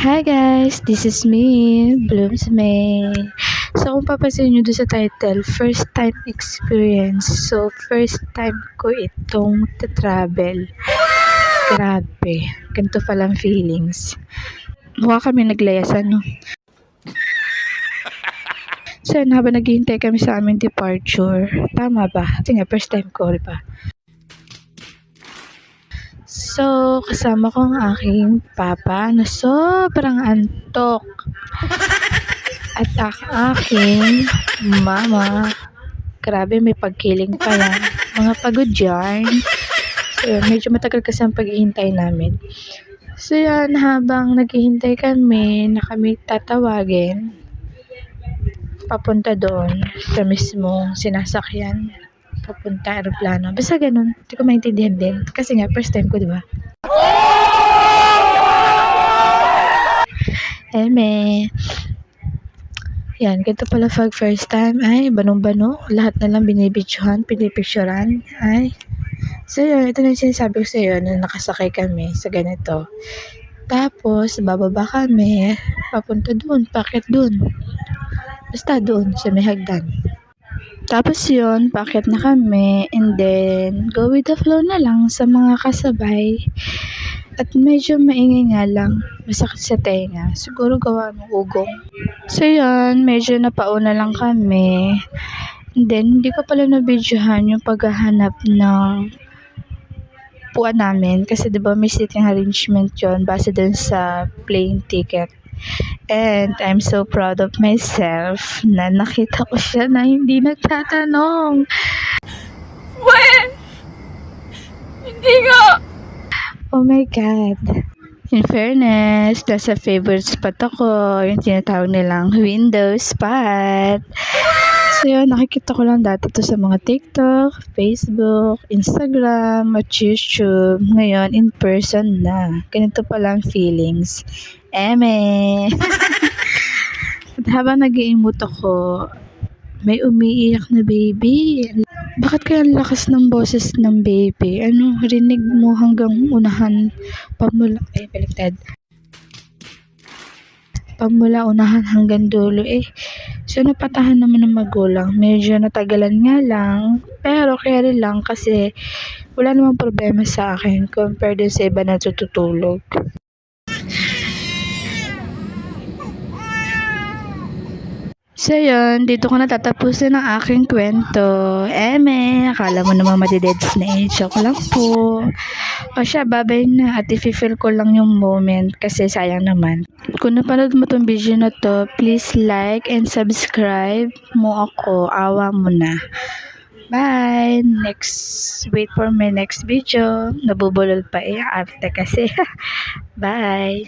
Hi guys, this is me, Blooms May. So kung papansin nyo doon sa title, first time experience. So first time ko itong travel. Grabe, ganito palang feelings. Mukha kami naglayasan, no? So yun, habang naghihintay kami sa aming departure, tama ba? Kasi nga, first time ko, diba? So, kasama ko ang aking papa na sobrang antok. At aking mama, grabe may pagkiling pa yan. Mga pagod yan. So, yun, medyo matagal kasi ang paghihintay namin. So, yan, habang naghihintay kami na kami tatawagin, papunta doon sa mismong sinasakyan, papunta aeroplano. Basta ganun, hindi ko maintindihan din. Kasi nga, first time ko, di ba? Eme. Yan, ganito pala pag first time. Ay, banong-bano. Lahat na lang binibidyohan, pinipicturan. Ay. So, yun, ito na yung sinasabi ko sa iyo na nakasakay kami sa ganito. Tapos, bababa kami, papunta dun, paket dun. Basta dun, sa may hagdan. Tapos yun, paket na kami, and then, go with the flow na lang sa mga kasabay. At medyo maingay nga lang, masakit sa tenga. Siguro gawa ng ugong. So yun, medyo napauna lang kami. And then, hindi ko pala na-videohan yung paghahanap ng puan namin. Kasi diba may seating arrangement yun base dun sa plane ticket. And I'm so proud of myself na nakita ko siya na hindi nagtatanong. When? Hindi ko! Oh my God. In fairness, nasa favorite spot ako. Yung tinatawag nilang window spot. So yun, nakikita ko lang dati to sa mga TikTok, Facebook, Instagram, at YouTube. Ngayon, in person na. Ganito palang feelings. Eme! At habang nag-iimot ako, may umiiyak na baby. Bakit kaya ang lakas ng boses ng baby? Ano, rinig mo hanggang unahan pamula, baliktad. Pamula unahan hanggang dulo So napatahan naman ng magulang. Medyo natagalan nga lang, pero carry lang kasi wala namang problema sa akin compared din sa iba na tututulog. So yun, dito ko natatapusin ang aking kwento. Eme, akala mo naman madi-deads na joke lang po. O siya, babay na at i-feel ko lang yung moment kasi sayang naman. Kung napanood mo tong video na to, please like and subscribe mo ako. Awa mo na. Bye! Wait for my next video. Nabubulol pa arte kasi. Bye!